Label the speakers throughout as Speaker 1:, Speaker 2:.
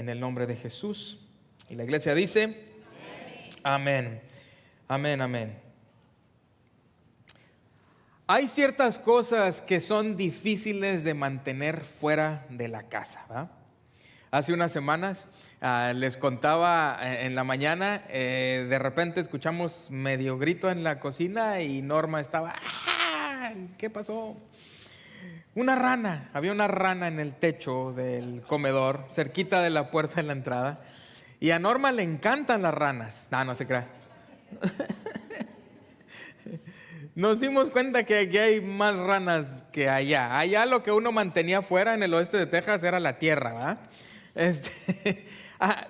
Speaker 1: en el nombre de Jesús. Y la iglesia dice, amén, amén, amén. Hay ciertas cosas que son difíciles de mantener fuera de la casa, ¿verdad? Hace unas semanas les contaba en la mañana, de repente escuchamos medio grito en la cocina y Norma estaba, ¡ah! ¿Qué pasó? Una rana, había una rana en el techo del comedor, cerquita de la puerta de la entrada, y a Norma le encantan las ranas. No se crea. Nos dimos cuenta que aquí hay más ranas que allá. Allá lo que uno mantenía fuera en el oeste de Texas era la tierra, ¿verdad?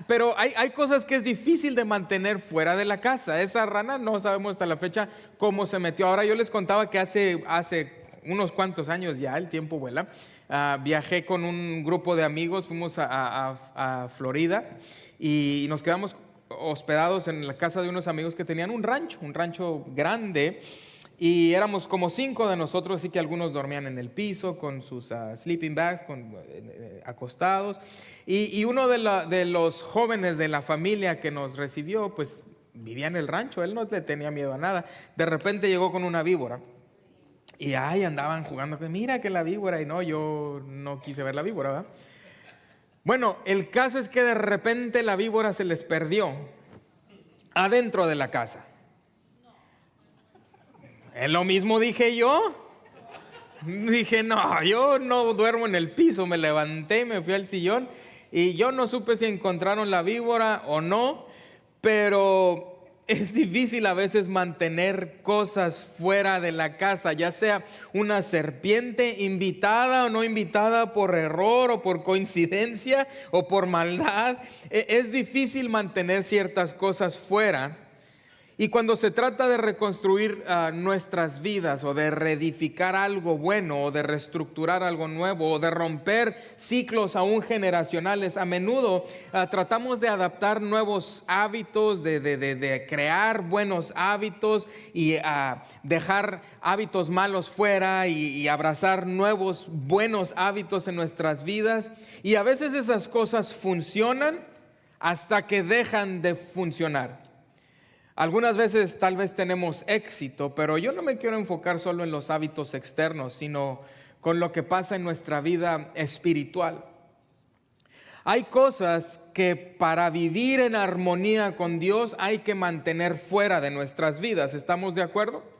Speaker 1: Pero hay cosas que es difícil de mantener fuera de la casa. Esa rana no sabemos hasta la fecha cómo se metió. Ahora yo les contaba que hace unos cuantos años ya, el tiempo vuela, viajé con un grupo de amigos, fuimos a Florida y nos quedamos hospedados en la casa de unos amigos que tenían un rancho grande. Y éramos como 5 de nosotros, así que algunos dormían en el piso con sus sleeping bags, acostados. Y uno de los jóvenes de la familia que nos recibió, pues vivía en el rancho, él no le tenía miedo a nada. De repente llegó con una víbora y ahí andaban jugando, mira que la víbora, y no, yo no quise ver la víbora, ¿verdad? Bueno, el caso es que de repente la víbora se les perdió adentro de la casa. Lo mismo dije yo. Dije, no, yo no duermo en el piso. Me levanté, me fui al sillón y yo no supe si encontraron la víbora o no, pero es difícil a veces mantener cosas fuera de la casa, ya sea una serpiente invitada o no invitada por error o por coincidencia o por maldad. Es difícil mantener ciertas cosas fuera. Y cuando se trata de reconstruir nuestras vidas o de reedificar algo bueno o de reestructurar algo nuevo o de romper ciclos aún generacionales, a menudo tratamos de adaptar nuevos hábitos, de crear buenos hábitos y dejar hábitos malos fuera y abrazar nuevos buenos hábitos en nuestras vidas. Y a veces esas cosas funcionan hasta que dejan de funcionar. Algunas veces tal vez tenemos éxito, pero yo no me quiero enfocar solo en los hábitos externos, sino con lo que pasa en nuestra vida espiritual. Hay cosas que para vivir en armonía con Dios hay que mantener fuera de nuestras vidas. ¿Estamos de acuerdo?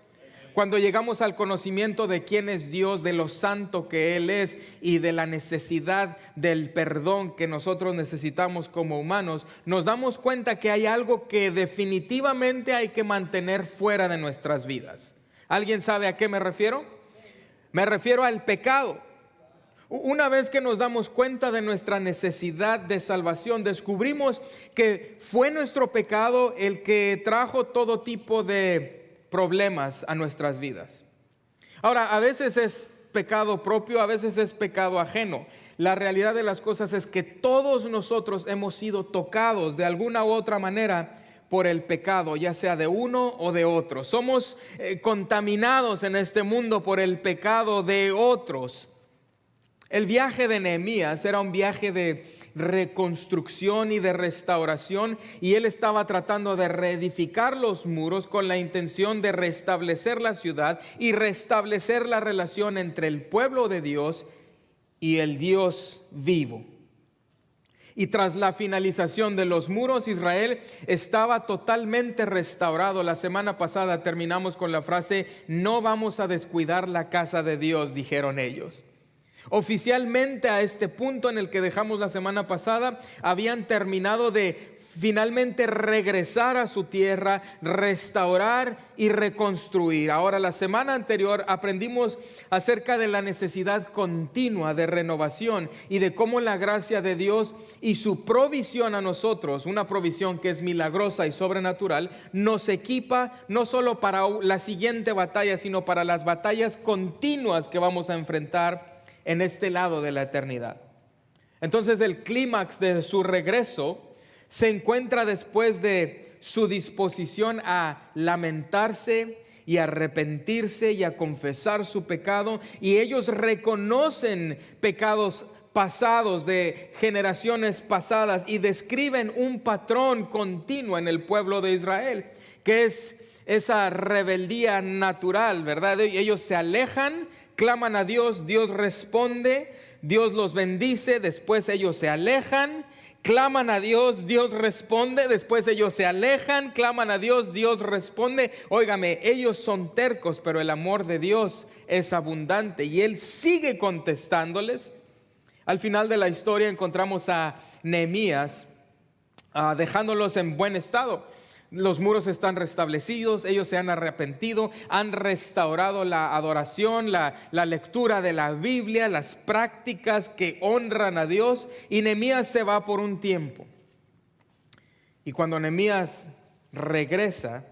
Speaker 1: Cuando llegamos al conocimiento de quién es Dios, de lo santo que Él es y de la necesidad del perdón que nosotros necesitamos como humanos, nos damos cuenta que hay algo que definitivamente hay que mantener fuera de nuestras vidas. ¿Alguien sabe a qué me refiero? Me refiero al pecado. Una vez que nos damos cuenta de nuestra necesidad de salvación, descubrimos que fue nuestro pecado el que trajo todo tipo de problemas a nuestras vidas. Ahora, a veces es pecado propio, a veces es pecado ajeno. La realidad de las cosas es que todos nosotros hemos sido tocados de alguna u otra manera por el pecado, ya sea de uno o de otro. Somos contaminados en este mundo por el pecado de otros. El viaje de Nehemías era un viaje de reconstrucción y de restauración, y él estaba tratando de reedificar los muros con la intención de restablecer la ciudad y restablecer la relación entre el pueblo de Dios y el Dios vivo. Y tras la finalización de los muros, Israel estaba totalmente restaurado. La semana pasada terminamos con la frase, no vamos a descuidar la casa de Dios, dijeron ellos. Oficialmente, a este punto en el que dejamos la semana pasada, habían terminado de finalmente regresar a su tierra, restaurar y reconstruir. Ahora, la semana anterior aprendimos acerca de la necesidad continua de renovación y de cómo la gracia de Dios y su provisión a nosotros, una provisión que es milagrosa y sobrenatural, nos equipa no solo para la siguiente batalla, sino para las batallas continuas que vamos a enfrentar en este lado de la eternidad. Entonces, el clímax de su regreso se encuentra después de su disposición a lamentarse y a arrepentirse y a confesar su pecado, y ellos reconocen pecados pasados, de generaciones pasadas, y describen un patrón continuo en el pueblo de Israel, que es esa rebeldía natural, ¿verdad? Ellos se alejan, claman a Dios, Dios responde, Dios los bendice, después ellos se alejan, claman a Dios, Dios responde, después ellos se alejan, claman a Dios, Dios responde. Óigame, ellos son tercos, pero el amor de Dios es abundante y Él sigue contestándoles. Al final de la historia encontramos a Nehemías dejándolos en buen estado. Los muros están restablecidos, ellos se han arrepentido, han restaurado la adoración, la lectura de la Biblia, las prácticas que honran a Dios, y Nehemías se va por un tiempo. Y cuando Nehemías regresa,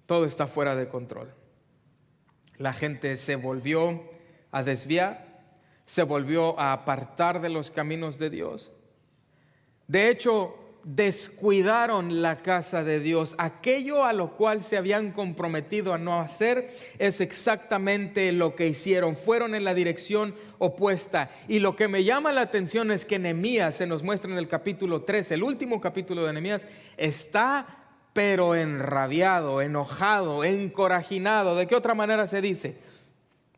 Speaker 1: todo está fuera de control. La gente se volvió a desviar, se volvió a apartar de los caminos de Dios. De hecho, descuidaron la casa de Dios. Aquello a lo cual se habían comprometido a no hacer es exactamente lo que hicieron. Fueron en la dirección opuesta. Y lo que me llama la atención es que Nehemías, se nos muestra en el capítulo 3, el último capítulo de Nehemías, está pero enrabiado, enojado, encorajinado. ¿De qué otra manera se dice?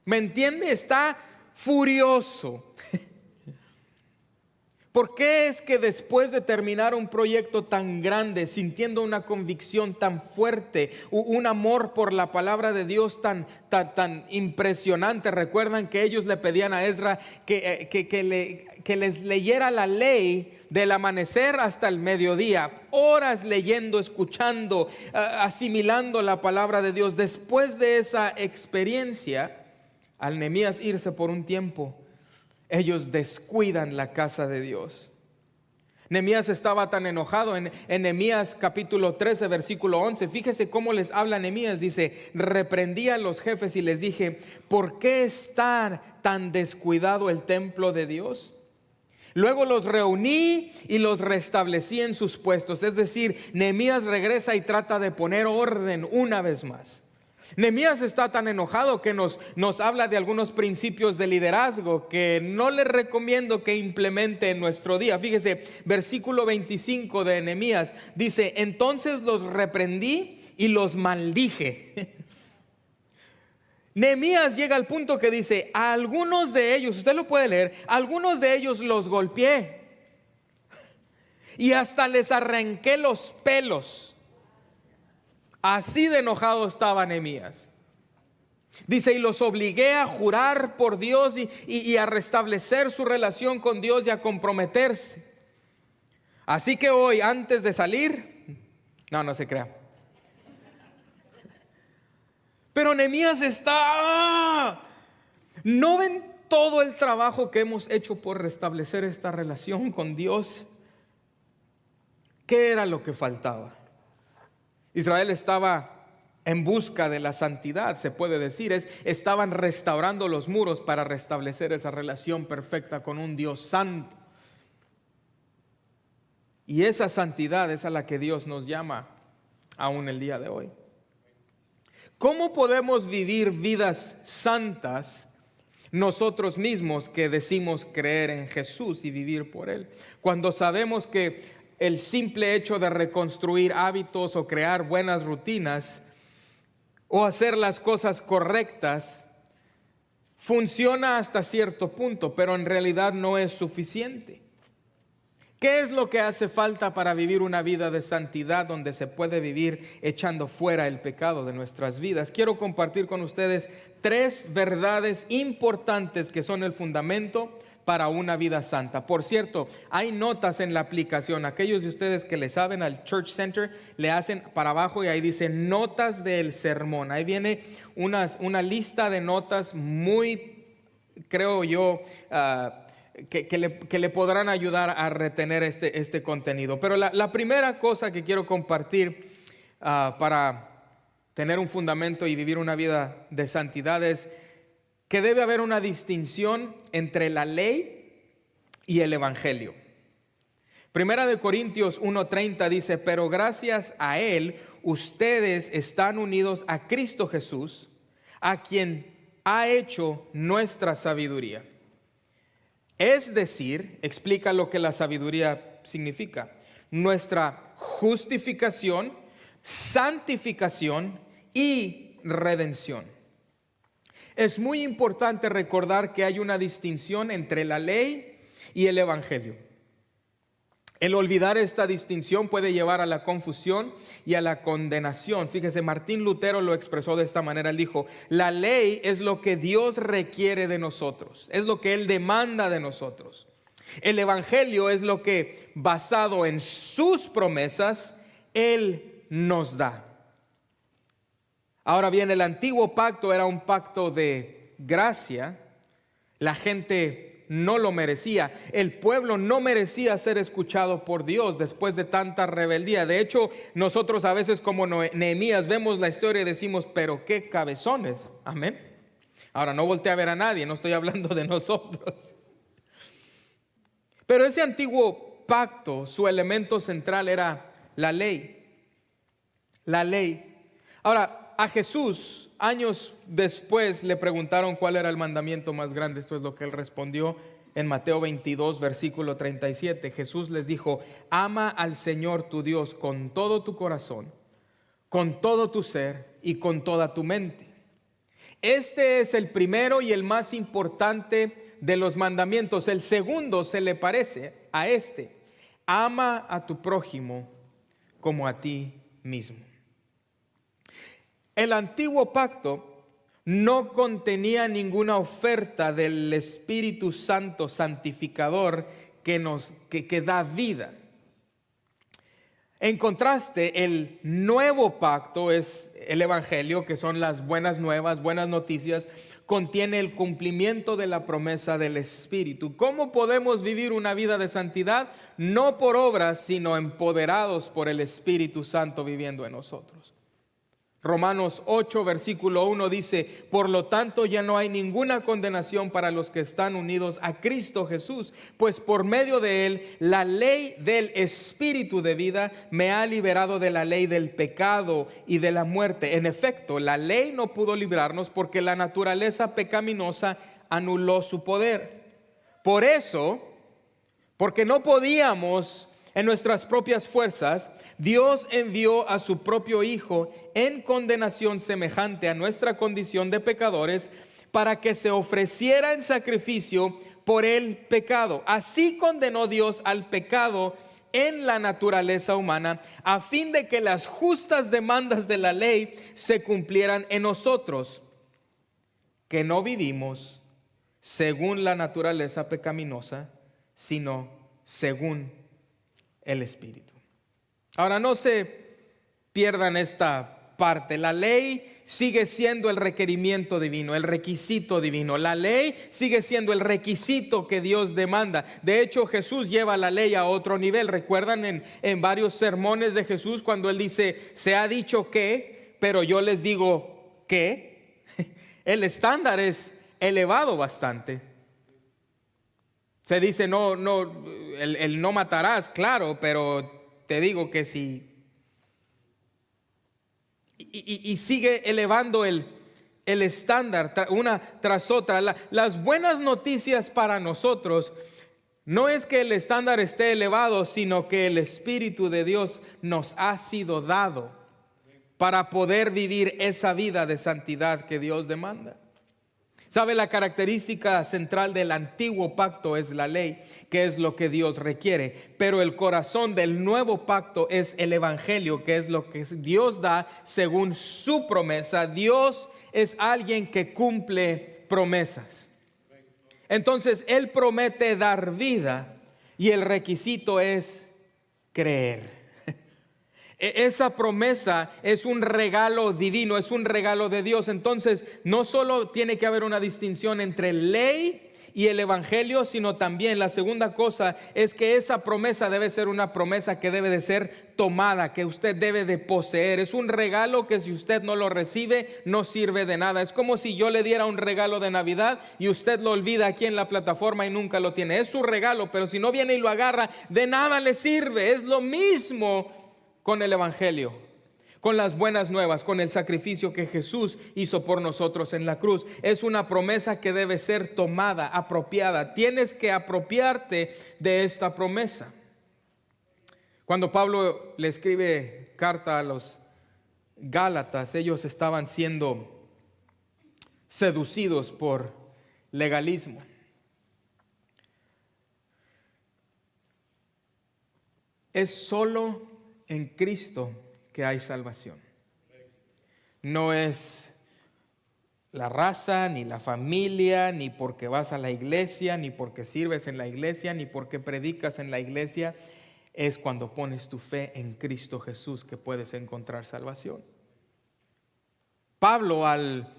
Speaker 1: ¿Me entiende? Está furioso. ¿Por qué es que después de terminar un proyecto tan grande, sintiendo una convicción tan fuerte, un amor por la palabra de Dios tan impresionante? Recuerdan que ellos le pedían a Ezra que les leyera la ley del amanecer hasta el mediodía, horas leyendo, escuchando, asimilando la palabra de Dios. Después de esa experiencia, al Nehemías irse por un tiempo, ellos descuidan la casa de Dios. Nehemías estaba tan enojado. En Nehemías capítulo 13 versículo 11, fíjese cómo les habla Nehemías. Dice: reprendí a los jefes y les dije: ¿por qué está tan descuidado el templo de Dios? Luego los reuní y los restablecí en sus puestos. Es decir, Nehemías regresa y trata de poner orden una vez más. Nehemías está tan enojado que nos habla de algunos principios de liderazgo que no le recomiendo que implemente en nuestro día. Fíjese, versículo 25 de Nehemías dice: entonces los reprendí y los maldije. Nehemías llega al punto que dice: a algunos de ellos, usted lo puede leer, algunos de ellos los golpeé y hasta les arranqué los pelos. Así de enojado estaba Nehemías. Dice: y los obligué a jurar por Dios y a restablecer su relación con Dios y a comprometerse. Así que hoy, antes de salir, no se crea. Pero Nehemías está, ¿no ven todo el trabajo que hemos hecho por restablecer esta relación con Dios? ¿Qué era lo que faltaba? Israel estaba en busca de la santidad, se puede decir. Estaban restaurando los muros para restablecer esa relación perfecta con un Dios santo. Y esa santidad es a la que Dios nos llama aún el día de hoy. ¿Cómo podemos vivir vidas santas nosotros mismos que decimos creer en Jesús y vivir por Él, cuando sabemos que el simple hecho de reconstruir hábitos o crear buenas rutinas o hacer las cosas correctas funciona hasta cierto punto, pero en realidad no es suficiente? ¿Qué es lo que hace falta para vivir una vida de santidad donde se puede vivir echando fuera el pecado de nuestras vidas? Quiero compartir con ustedes 3 verdades importantes que son el fundamento para una vida santa. Por cierto, hay notas en la aplicación. Aquellos de ustedes que le saben al Church Center, le hacen para abajo y ahí dice notas del sermón. Ahí viene una lista de notas muy, creo yo, que le podrán ayudar a retener este contenido. Pero la primera cosa que quiero compartir para tener un fundamento y vivir una vida de santidad es que debe haber una distinción entre la ley y el evangelio. Primera de Corintios 1:30 dice: pero gracias a Él ustedes están unidos a Cristo Jesús, a quien ha hecho nuestra sabiduría. Es decir, explica lo que la sabiduría significa: nuestra justificación, santificación y redención. Es muy importante recordar que hay una distinción entre la ley y el evangelio. El olvidar esta distinción puede llevar a la confusión y a la condenación. Fíjese, Martín Lutero lo expresó de esta manera. Él dijo: la ley es lo que Dios requiere de nosotros, es lo que Él demanda de nosotros. El evangelio es lo que, basado en sus promesas, Él nos da. Ahora bien, el antiguo pacto era un pacto de gracia. La gente no lo merecía. El pueblo no merecía ser escuchado por Dios después de tanta rebeldía. De hecho, nosotros a veces, como Nehemías, vemos la historia y decimos: pero qué cabezones. Amén. Ahora, no volteé a ver a nadie, no estoy hablando de nosotros. Pero ese antiguo pacto, su elemento central era la ley. La ley. Ahora, a Jesús, años después, le preguntaron cuál era el mandamiento más grande. Esto es lo que Él respondió en Mateo 22, versículo 37. Jesús les dijo: ama al Señor tu Dios con todo tu corazón, con todo tu ser y con toda tu mente. Este es el primero y el más importante de los mandamientos. El segundo se le parece a este: ama a tu prójimo como a ti mismo. El antiguo pacto no contenía ninguna oferta del Espíritu Santo santificador que da vida. En contraste, el nuevo pacto es el evangelio, que son las buenas nuevas, buenas noticias. Contiene el cumplimiento de la promesa del Espíritu. ¿Cómo podemos vivir una vida de santidad? No por obras, sino empoderados por el Espíritu Santo viviendo en nosotros. Romanos 8, versículo 1 dice: por lo tanto ya no hay ninguna condenación para los que están unidos a Cristo Jesús, pues por medio de Él la ley del Espíritu de vida me ha liberado de la ley del pecado y de la muerte. En efecto, la ley no pudo librarnos porque la naturaleza pecaminosa anuló su poder. Por eso, porque no podíamos en nuestras propias fuerzas, Dios envió a su propio Hijo en condenación semejante a nuestra condición de pecadores, para que se ofreciera en sacrificio por el pecado. Así condenó Dios al pecado en la naturaleza humana, a fin de que las justas demandas de la ley se cumplieran en nosotros, que no vivimos según la naturaleza pecaminosa, sino según el Espíritu. Ahora, no se pierdan esta parte. La ley sigue siendo el requerimiento divino, el requisito divino. La ley sigue siendo el requisito que Dios demanda. De hecho, Jesús lleva la ley a otro nivel. Recuerdan en varios sermones de Jesús cuando Él dice: se ha dicho que, pero yo les digo que. El estándar es elevado bastante. Se dice el no matarás, claro, pero te digo que sí. Y sigue elevando el estándar una tras otra. Las buenas noticias para nosotros no es que el estándar esté elevado, sino que el Espíritu de Dios nos ha sido dado para poder vivir esa vida de santidad que Dios demanda. ¿Sabe? La característica central del antiguo pacto es la ley, que es lo que Dios requiere. Pero el corazón del nuevo pacto es el evangelio, que es lo que Dios da según su promesa. Dios es alguien que cumple promesas. Entonces Él promete dar vida y el requisito es creer. Esa promesa es un regalo divino, es un regalo de Dios. Entonces, no solo tiene que haber una distinción entre ley y el evangelio, sino también la segunda cosa es que esa promesa debe ser una promesa que debe de ser tomada, que usted debe de poseer. Es un regalo que si usted no lo recibe, no sirve de nada. Es como si yo le diera un regalo de Navidad y usted lo olvida aquí en la plataforma y nunca lo tiene. Es su regalo, pero si no viene y lo agarra, de nada le sirve. Es lo mismo con el evangelio. con las buenas nuevas, con el sacrificio que Jesús hizo por nosotros en la cruz. Es una promesa que debe ser tomada, apropiada. Tienes que apropiarte de esta promesa. Cuando Pablo le escribe carta a los Gálatas, ellos estaban siendo seducidos por legalismo. Es solo en Cristo que hay salvación. No es la raza, ni la familia, ni porque vas a la iglesia, ni porque sirves en la iglesia, ni porque predicas en la iglesia. Es cuando pones tu fe en Cristo Jesús que puedes encontrar salvación. Pablo, al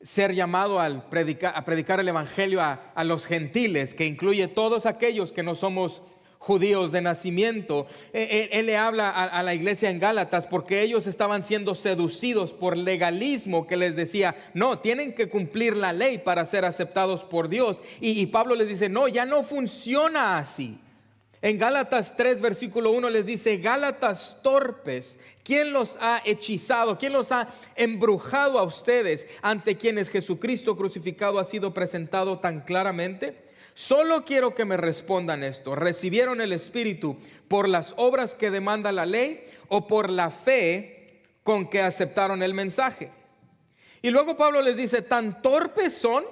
Speaker 1: ser llamado a predicar el evangelio a los gentiles, que incluye todos aquellos que no somos judíos de nacimiento, él le habla a la iglesia en Gálatas porque ellos estaban siendo seducidos por legalismo que les decía, no, tienen que cumplir la ley para ser aceptados por Dios. Y Pablo les dice, no, ya no funciona así. En Gálatas 3 versículo 1 les dice, Gálatas torpes, ¿quién los ha hechizado? ¿Quién los ha embrujado a ustedes, ante quienes Jesucristo crucificado ha sido presentado tan claramente? Solo quiero que me respondan esto: ¿recibieron el Espíritu por las obras que demanda la ley o por la fe con que aceptaron el mensaje? Y luego Pablo les dice, ¿tan torpes son?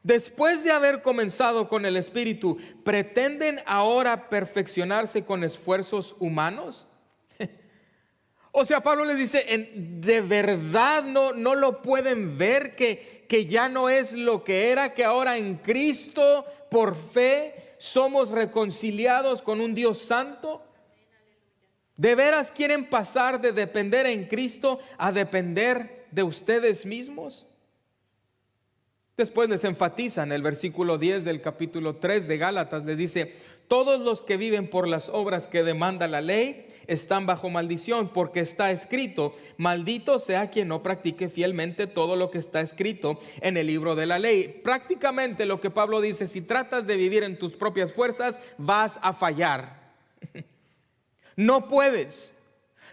Speaker 1: Después de haber comenzado con el Espíritu, ¿pretenden ahora perfeccionarse con esfuerzos humanos? O sea, Pablo les dice, ¿de verdad no lo pueden ver que ya no es lo que era, que ahora en Cristo, por fe, somos reconciliados con un Dios santo? ¿De veras quieren pasar de depender en Cristo a depender de ustedes mismos? Después les enfatiza en el versículo 10 del capítulo 3 de Gálatas, les dice, todos los que viven por las obras que demanda la ley están bajo maldición, porque está escrito, maldito sea quien no practique fielmente todo lo que está escrito en el libro de la ley. Prácticamente lo que Pablo dice, si tratas de vivir en tus propias fuerzas, vas a fallar. No puedes.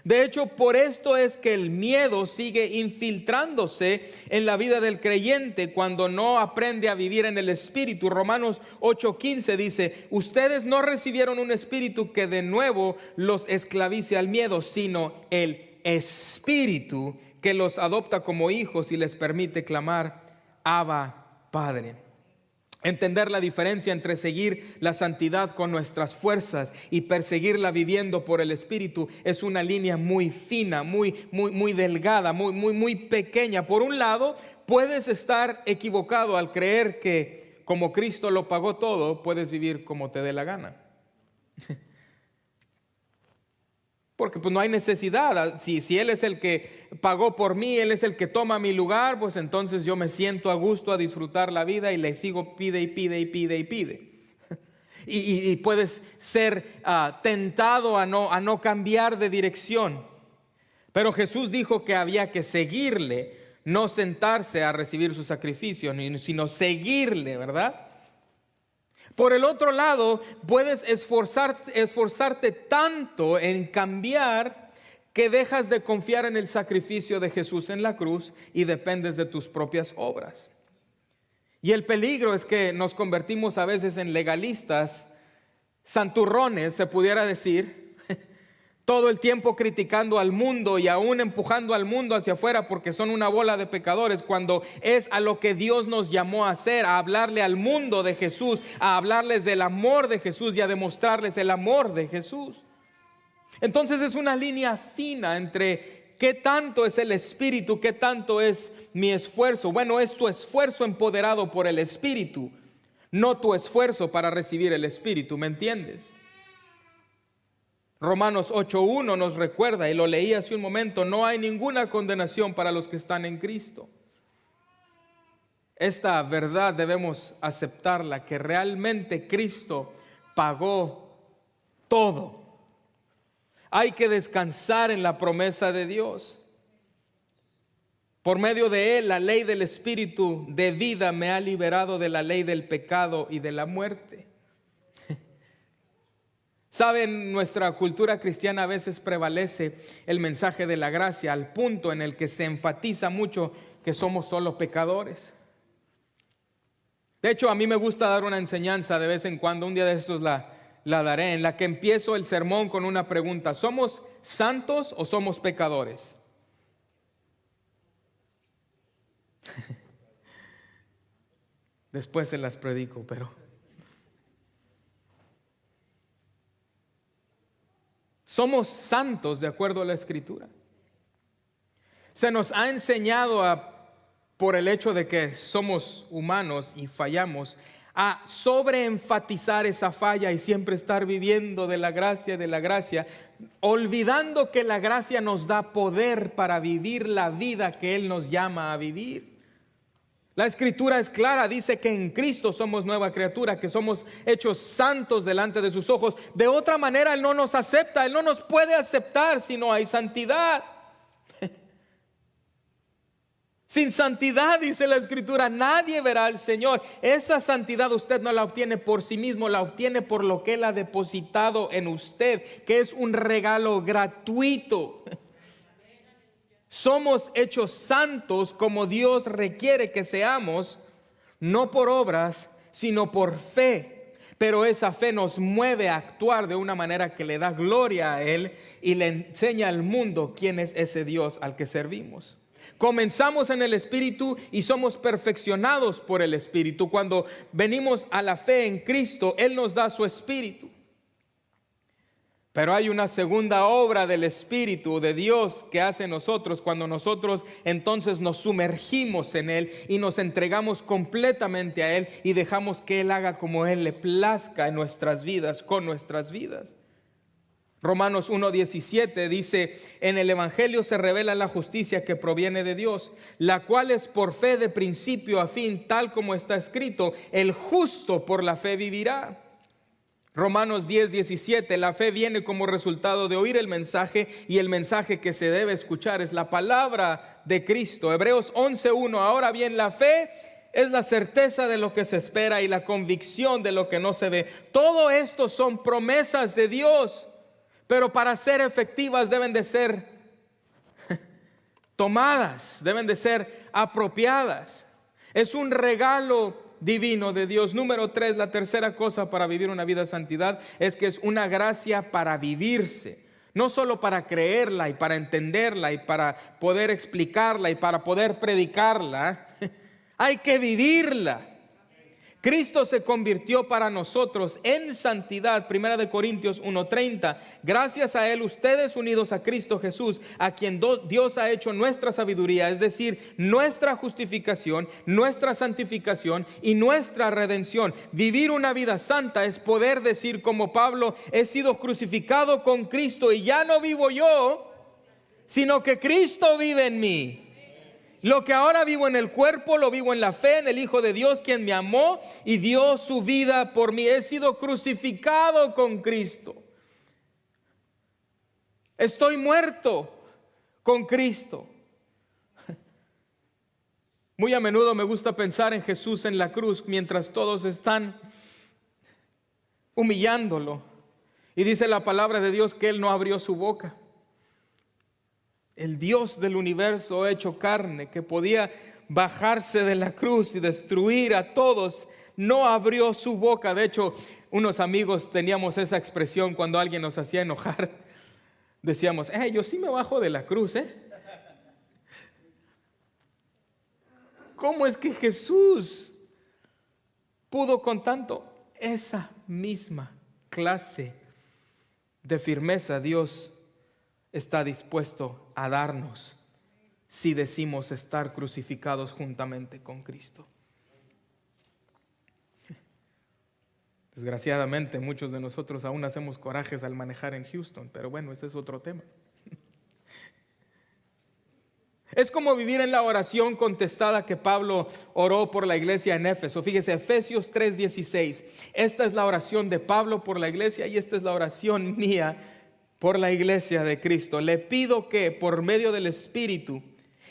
Speaker 1: De hecho, por esto es que el miedo sigue infiltrándose en la vida del creyente cuando no aprende a vivir en el Espíritu. Romanos 8:15 dice, ustedes no recibieron un espíritu que de nuevo los esclavice al miedo, sino el Espíritu que los adopta como hijos y les permite clamar, Abba, Padre. Entender la diferencia entre seguir la santidad con nuestras fuerzas y perseguirla viviendo por el Espíritu es una línea muy fina, muy delgada, muy pequeña. Por un lado, puedes estar equivocado al creer que como Cristo lo pagó todo, puedes vivir como te dé la gana. Porque pues no hay necesidad. Si Él es el que pagó por mí, Él es el que toma mi lugar, pues entonces yo me siento a gusto a disfrutar la vida y le sigo pide. Y puedes ser tentado a no cambiar de dirección. Pero Jesús dijo que había que seguirle, no sentarse a recibir su sacrificio, sino seguirle, ¿verdad? Por el otro lado, puedes esforzarte tanto en cambiar que dejas de confiar en el sacrificio de Jesús en la cruz y dependes de tus propias obras. Y el peligro es que nos convertimos a veces en legalistas, santurrones, se pudiera decir, todo el tiempo criticando al mundo y aún empujando al mundo hacia afuera porque son una bola de pecadores, cuando es a lo que Dios nos llamó a hacer, a hablarle al mundo de Jesús, a hablarles del amor de Jesús y a demostrarles el amor de Jesús. Entonces es una línea fina entre qué tanto es el Espíritu, qué tanto es mi esfuerzo. Bueno, es tu esfuerzo empoderado por el Espíritu, no tu esfuerzo para recibir el Espíritu, ¿me entiendes? Romanos 8:1 nos recuerda, y lo leí hace un momento, no hay ninguna condenación para los que están en Cristo. Esta verdad debemos aceptarla, que realmente Cristo pagó todo. Hay que descansar en la promesa de Dios. Por medio de Él, la ley del Espíritu de vida me ha liberado de la ley del pecado y de la muerte. Saben, nuestra cultura cristiana a veces prevalece el mensaje de la gracia al punto en el que se enfatiza mucho que somos solo pecadores. De hecho, a mí me gusta dar una enseñanza de vez en cuando, un día de estos la daré, en la que empiezo el sermón con una pregunta: ¿somos santos o somos pecadores? Después se las predico, pero somos santos de acuerdo a la Escritura. Se nos ha enseñado por el hecho de que somos humanos y fallamos, a sobreenfatizar esa falla y siempre estar viviendo de la gracia, olvidando que la gracia nos da poder para vivir la vida que Él nos llama a vivir. La Escritura es clara, dice que en Cristo somos nueva criatura, que somos hechos santos delante de sus ojos. De otra manera Él no nos acepta, Él no nos puede aceptar si no hay santidad. Sin santidad, dice la Escritura, nadie verá al Señor. Esa santidad usted no la obtiene por sí mismo, la obtiene por lo que Él ha depositado en usted, que es un regalo gratuito. Somos hechos santos como Dios requiere que seamos, no por obras, sino por fe. Pero esa fe nos mueve a actuar de una manera que le da gloria a Él y le enseña al mundo quién es ese Dios al que servimos. Comenzamos en el Espíritu y somos perfeccionados por el Espíritu. Cuando venimos a la fe en Cristo, Él nos da su Espíritu. Pero hay una segunda obra del Espíritu de Dios que hace nosotros cuando nosotros entonces nos sumergimos en Él y nos entregamos completamente a Él y dejamos que Él haga como Él le plazca en nuestras vidas, con nuestras vidas. Romanos 1:17 dice: en el Evangelio se revela la justicia que proviene de Dios, la cual es por fe de principio a fin, tal como está escrito: el justo por la fe vivirá. Romanos 10:17, la fe viene como resultado de oír el mensaje, y el mensaje que se debe escuchar es la palabra de Cristo. Hebreos 11:1, ahora bien, la fe es la certeza de lo que se espera y la convicción de lo que no se ve. Todo esto son promesas de Dios, pero para ser efectivas deben de ser tomadas, deben de ser apropiadas. Es un regalo divino de Dios. Número 3, la tercera cosa para vivir una vida de santidad es que es una gracia para vivirse. No solo para creerla y para entenderla y para poder explicarla y para poder predicarla, hay que vivirla. Cristo se convirtió para nosotros en santidad. 1 Corintios 1:30. Gracias a Él, ustedes unidos a Cristo Jesús, a quien Dios ha hecho nuestra sabiduría, es decir, nuestra justificación, nuestra santificación y nuestra redención. Vivir una vida santa es poder decir como Pablo: he sido crucificado con Cristo y ya no vivo yo, sino que Cristo vive en mí. Lo que ahora vivo en el cuerpo, lo vivo en la fe en el Hijo de Dios, quien me amó y dio su vida por mí. He sido crucificado con Cristo. Estoy muerto con Cristo. Muy a menudo me gusta pensar en Jesús en la cruz mientras todos están humillándolo. Y dice la palabra de Dios que Él no abrió su boca. El Dios del universo hecho carne, que podía bajarse de la cruz y destruir a todos, no abrió su boca. De hecho, unos amigos teníamos esa expresión cuando alguien nos hacía enojar. Decíamos: yo sí me bajo de la cruz, ¿Cómo es que Jesús pudo con tanto? Esa misma clase de firmeza Dios está dispuesto a darnos si decimos estar crucificados juntamente con Cristo. Desgraciadamente muchos de nosotros aún hacemos corajes al manejar en Houston, pero bueno, ese es otro tema. Es como vivir en la oración contestada que Pablo oró por la iglesia en Éfeso. Fíjese, Efesios 3:16. Esta es la oración de Pablo por la iglesia y esta es la oración mía por la iglesia de Cristo. Le pido que por medio del Espíritu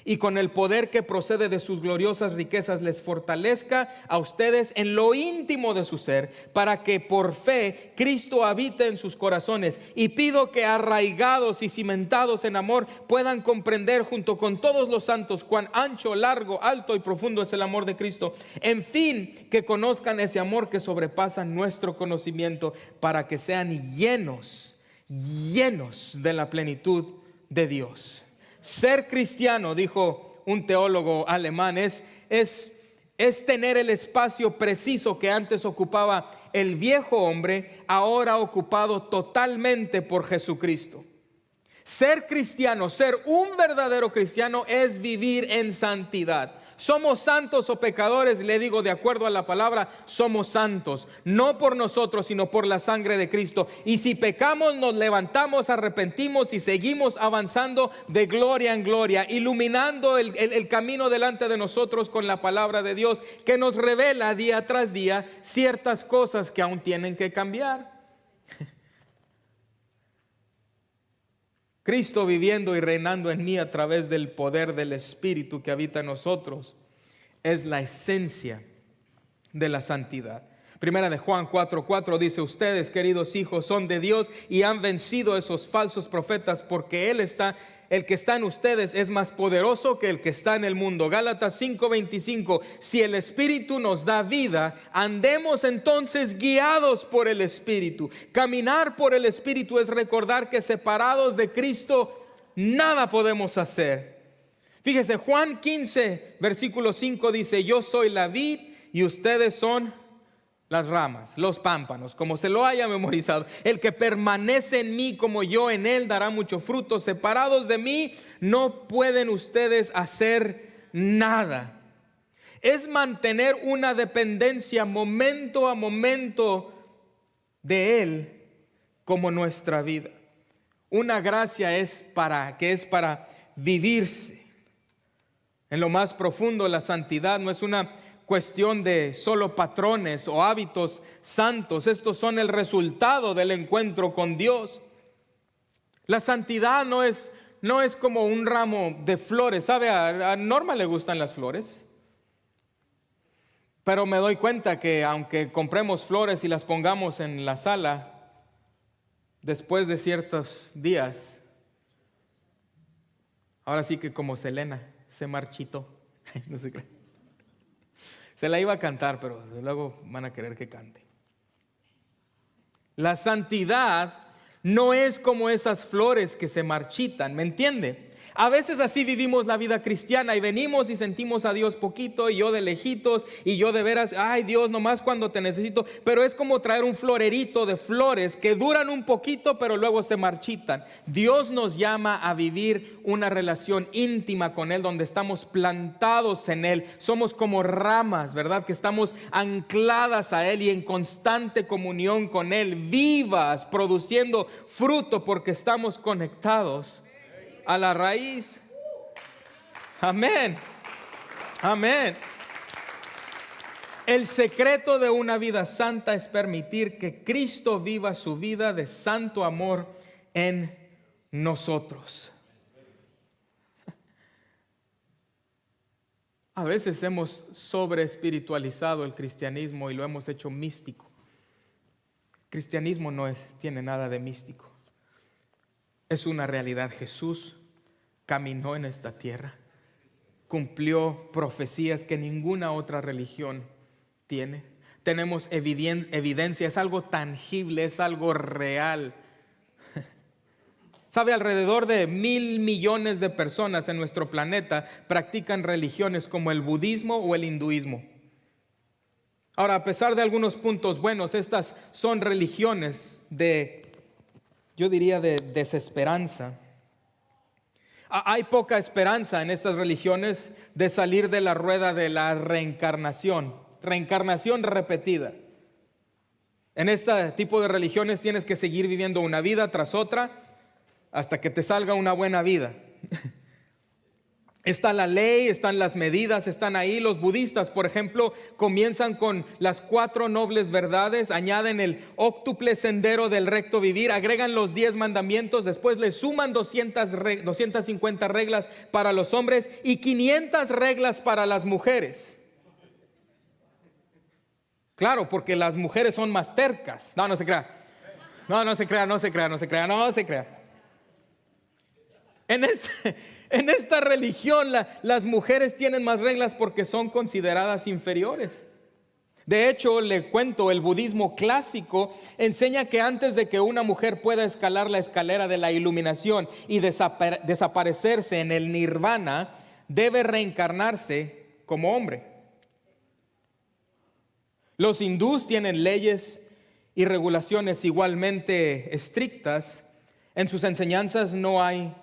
Speaker 1: y con el poder que procede de sus gloriosas riquezas les fortalezca a ustedes en lo íntimo de su ser, para que por fe Cristo habite en sus corazones. Y pido que arraigados y cimentados en amor puedan comprender junto con todos los santos cuán ancho, largo, alto y profundo es el amor de Cristo. En fin, que conozcan ese amor que sobrepasa nuestro conocimiento, para que sean llenos de la plenitud de Dios. Ser cristiano, dijo un teólogo alemán, es tener el espacio preciso que antes ocupaba el viejo hombre, ahora ocupado totalmente por Jesucristo. Ser cristiano, ser un verdadero cristiano, es vivir en santidad. ¿Somos santos o pecadores? Le digo, de acuerdo a la palabra, somos santos, no por nosotros, sino por la sangre de Cristo. Y si pecamos, nos levantamos, arrepentimos y seguimos avanzando de gloria en gloria, iluminando el camino delante de nosotros con la palabra de Dios, que nos revela día tras día ciertas cosas que aún tienen que cambiar. Cristo viviendo y reinando en mí a través del poder del Espíritu que habita en nosotros es la esencia de la santidad. Primera de Juan 4:4 dice: ustedes, queridos hijos, son de Dios y han vencido a esos falsos profetas, porque el que está en ustedes es más poderoso que el que está en el mundo. Gálatas 5:25: si el Espíritu nos da vida, andemos entonces guiados por el Espíritu. Caminar por el Espíritu es recordar que separados de Cristo nada podemos hacer. Fíjese, Juan 15 versículo 5 dice: yo soy la vid y ustedes son las ramas, los pámpanos, como se lo haya memorizado. El que permanece en mí como yo en él dará mucho fruto. Separados de mí no pueden ustedes hacer nada. Es mantener una dependencia momento a momento de él como nuestra vida. Una gracia que es para vivirse. En lo más profundo, la santidad no es una cuestión de solo patrones o hábitos santos. Estos son el resultado del encuentro con Dios. La santidad no es como un ramo de flores. ¿Sabe? A Norma le gustan las flores, pero me doy cuenta que aunque compremos flores y las pongamos en la sala, después de ciertos días, ahora sí que como Selena, se marchitó. No se cree. Se la iba a cantar, pero luego van a querer que cante. La santidad no es como esas flores que se marchitan, ¿me entiende? A veces así vivimos la vida cristiana y venimos y sentimos a Dios poquito, y yo de lejitos, y yo de veras, ay Dios, nomás cuando te necesito. Pero es como traer un florerito de flores que duran un poquito, pero luego se marchitan. Dios nos llama a vivir una relación íntima con Él, donde estamos plantados en Él. Somos como ramas, ¿verdad? Que estamos ancladas a Él y en constante comunión con Él, vivas, produciendo fruto, porque estamos conectados a la raíz. Amén. Amén. El secreto de una vida santa es permitir que Cristo viva su vida de santo amor en nosotros. A veces hemos sobreespiritualizado el cristianismo y lo hemos hecho místico. El cristianismo no tiene nada de místico. Es una realidad. Jesús caminó en esta tierra, cumplió profecías que ninguna otra religión tiene. Tenemos evidencia, es algo tangible, es algo real. ¿Sabe? Alrededor de 1,000 millones de personas en nuestro planeta practican religiones como el budismo o el hinduismo. Ahora, a pesar de algunos puntos buenos, estas son religiones yo diría de desesperanza. Hay poca esperanza en estas religiones de salir de la rueda de la reencarnación repetida. En este tipo de religiones tienes que seguir viviendo una vida tras otra hasta que te salga una buena vida. Está la ley, están las medidas, están ahí. Los budistas, por ejemplo, comienzan con las 4 nobles verdades, añaden el óctuple sendero del recto vivir, agregan los 10 mandamientos, después le suman 250 reglas para los hombres y 500 reglas para las mujeres. Claro, porque las mujeres son más tercas. No se crea. No se crea. En esta religión las mujeres tienen más reglas porque son consideradas inferiores. De hecho, le cuento, el budismo clásico enseña que antes de que una mujer pueda escalar la escalera de la iluminación y desaparecerse en el nirvana, debe reencarnarse como hombre. Los hindús tienen leyes y regulaciones igualmente estrictas. En sus enseñanzas no hay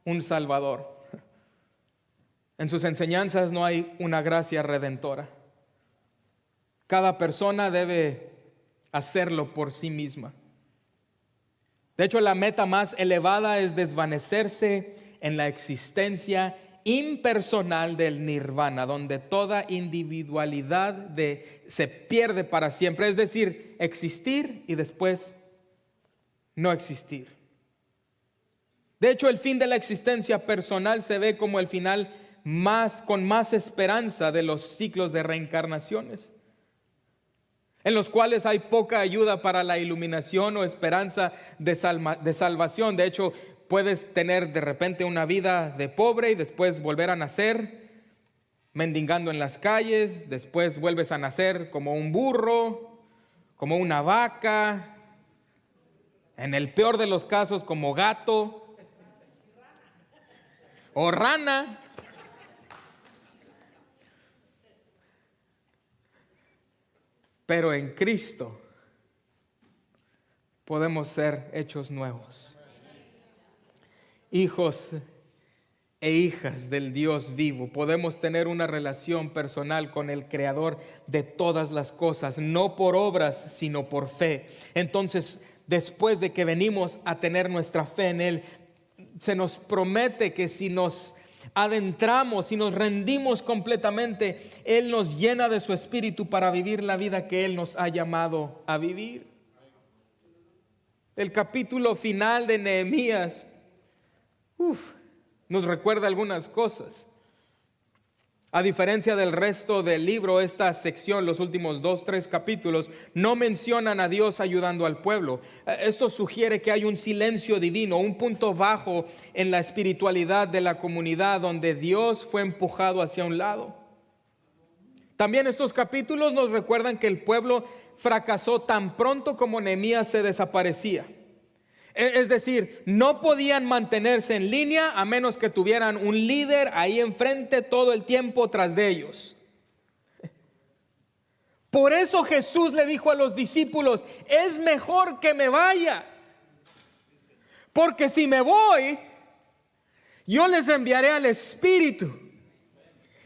Speaker 1: un salvador. En sus enseñanzas no hay una gracia redentora. Cada persona debe hacerlo por sí misma. De hecho, la meta más elevada es desvanecerse en la existencia impersonal del nirvana, donde toda individualidad se pierde para siempre. Es decir, existir y después no existir. De hecho, el fin de la existencia personal se ve como el final con más esperanza de los ciclos de reencarnaciones, en los cuales hay poca ayuda para la iluminación o esperanza de salvación. De hecho, puedes tener de repente una vida de pobre y después volver a nacer mendigando en las calles, después vuelves a nacer como un burro, como una vaca, en el peor de los casos como gato o rana. Pero en Cristo podemos ser hechos nuevos, hijos e hijas del Dios vivo. Podemos tener una relación personal con el Creador de todas las cosas, no por obras, sino por fe. Entonces, después de que venimos a tener nuestra fe en Él, se nos promete que si nos adentramos, si nos rendimos completamente, Él nos llena de su espíritu para vivir la vida que Él nos ha llamado a vivir. El capítulo final de Nehemías nos recuerda algunas cosas. A diferencia del resto del libro, esta sección, los últimos 2-3 capítulos, no mencionan a Dios ayudando al pueblo. Esto sugiere que hay un silencio divino, un punto bajo en la espiritualidad de la comunidad donde Dios fue empujado hacia un lado. También estos capítulos nos recuerdan que el pueblo fracasó tan pronto como Nehemías se desaparecía. Es decir, no podían mantenerse en línea a menos que tuvieran un líder ahí enfrente todo el tiempo tras de ellos. Por eso Jesús le dijo a los discípulos: es mejor que me vaya, porque si me voy, yo les enviaré al Espíritu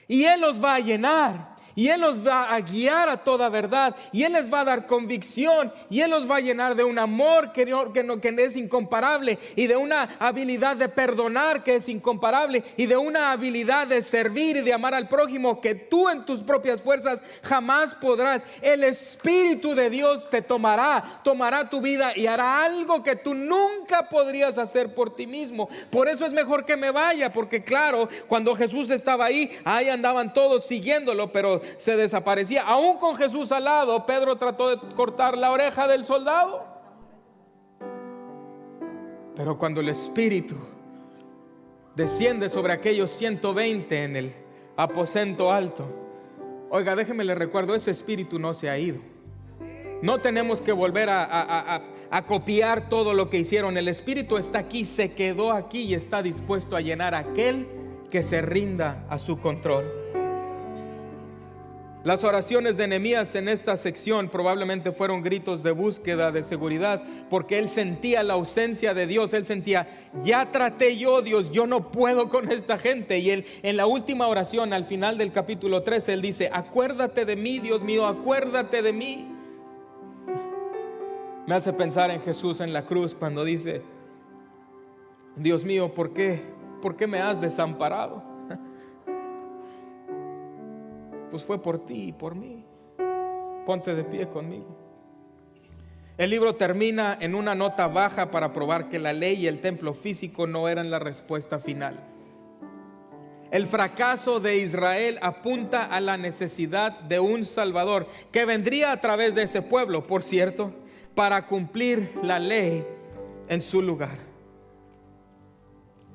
Speaker 1: y Él los va a llenar. Y Él los va a guiar a toda verdad. Y Él les va a dar convicción. Y Él los va a llenar de un amor que es incomparable. Y de una habilidad de perdonar que es incomparable. Y de una habilidad de servir y de amar al prójimo que tú en tus propias fuerzas jamás podrás. El Espíritu de Dios te tomará tu vida y hará algo que tú nunca podrías hacer por ti mismo. Por eso es mejor que me vaya. Porque claro, cuando Jesús estaba ahí andaban todos siguiéndolo, pero se desaparecía. Aún con Jesús al lado, Pedro trató de cortar la oreja del soldado. Pero cuando el Espíritu desciende sobre aquellos 120 en el aposento alto, oiga, déjeme le recuerdo, ese Espíritu no se ha ido. No tenemos que volver a copiar todo lo que hicieron. El Espíritu está aquí, se quedó aquí y está dispuesto a llenar a aquel que se rinda a su control. Las oraciones de Nehemías en esta sección probablemente fueron gritos de búsqueda, de seguridad, porque él sentía la ausencia de Dios. Él sentía: ya traté yo, Dios, yo no puedo con esta gente. Y él, en la última oración, al final del capítulo 13, él dice: acuérdate de mí, Dios mío, acuérdate de mí. Me hace pensar en Jesús en la cruz cuando dice: Dios mío, ¿por qué me has desamparado? pues fue por ti y por mí. Ponte de pie conmigo. El libro termina en una nota baja para probar que la ley y el templo físico no eran la respuesta final. El fracaso de Israel apunta a la necesidad de un Salvador que vendría a través de ese pueblo, por cierto, para cumplir la ley en su lugar.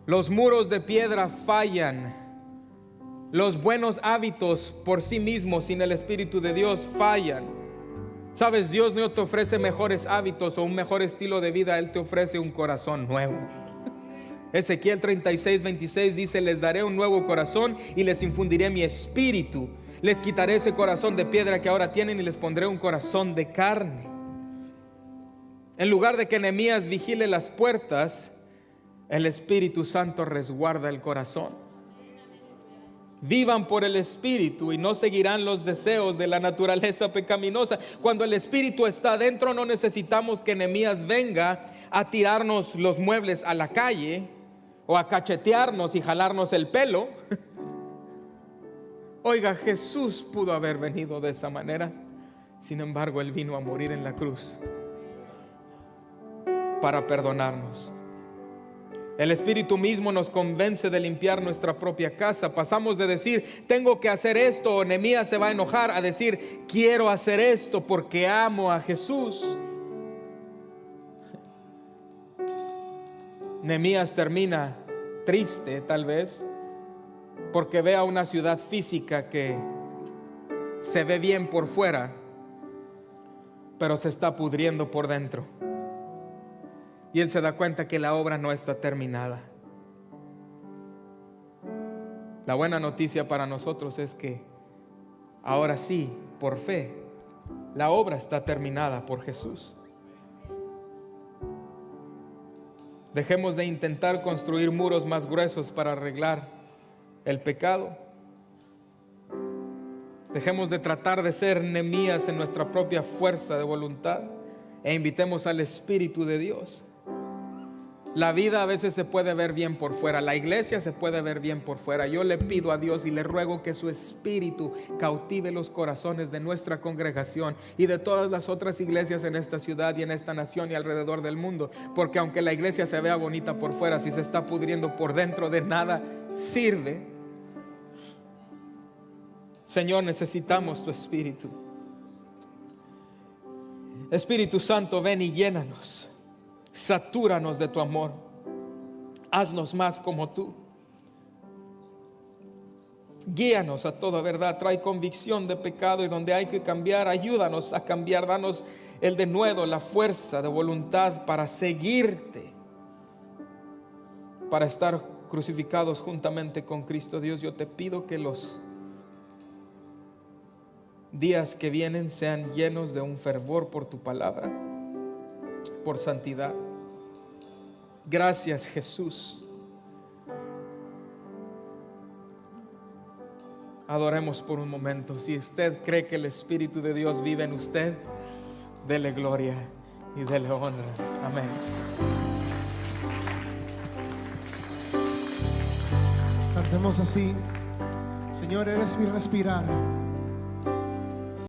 Speaker 1: Los muros de piedra fallan. Los buenos hábitos por sí mismos sin el Espíritu de Dios fallan. Sabes, Dios no te ofrece mejores hábitos o un mejor estilo de vida, Él te ofrece un corazón nuevo. Ezequiel 36:26 dice: les daré un nuevo corazón y les infundiré mi espíritu. Les quitaré ese corazón de piedra que ahora tienen y les pondré un corazón de carne. En lugar de que Nehemías vigile las puertas, el Espíritu Santo resguarda el corazón. Vivan por el Espíritu y no seguirán los deseos de la naturaleza pecaminosa. Cuando el Espíritu está dentro, no necesitamos que Nehemías venga a tirarnos los muebles a la calle o a cachetearnos y jalarnos el pelo. Oiga, Jesús pudo haber venido de esa manera. Sin embargo, Él vino a morir en la cruz para perdonarnos. El Espíritu mismo nos convence de limpiar nuestra propia casa. Pasamos de decir, tengo que hacer esto, o Nehemías se va a enojar, a decir, quiero hacer esto porque amo a Jesús. Nehemías termina triste, tal vez, porque ve a una ciudad física que se ve bien por fuera, pero se está pudriendo por dentro. Y él se da cuenta que la obra no está terminada. La buena noticia para nosotros es que ahora sí, por fe, la obra está terminada por Jesús. Dejemos de intentar construir muros más gruesos para arreglar el pecado. Dejemos de tratar de ser Nehemías en nuestra propia fuerza de voluntad e invitemos al Espíritu de Dios. La vida a veces se puede ver bien por fuera, la iglesia se puede ver bien por fuera. Yo le pido a Dios y le ruego que su Espíritu cautive los corazones de nuestra congregación y de todas las otras iglesias en esta ciudad y en esta nación y alrededor del mundo. Porque aunque la iglesia se vea bonita por fuera, si se está pudriendo por dentro, de nada sirve. Señor, necesitamos tu Espíritu. Espíritu Santo, ven y llénanos. Satúranos de tu amor. Haznos más como tú. Guíanos a toda verdad. Trae convicción de pecado y donde hay que cambiar, ayúdanos a cambiar. Danos el denuedo, la fuerza de voluntad para seguirte, para estar crucificados juntamente con Cristo. Dios, yo te pido que los días que vienen sean llenos de un fervor por tu palabra, por santidad. Gracias, Jesús. Adoremos por un momento. Si usted cree que el Espíritu de Dios vive en usted, dele gloria y dele honra. Amén.
Speaker 2: Cantemos así: Señor, eres mi respirar.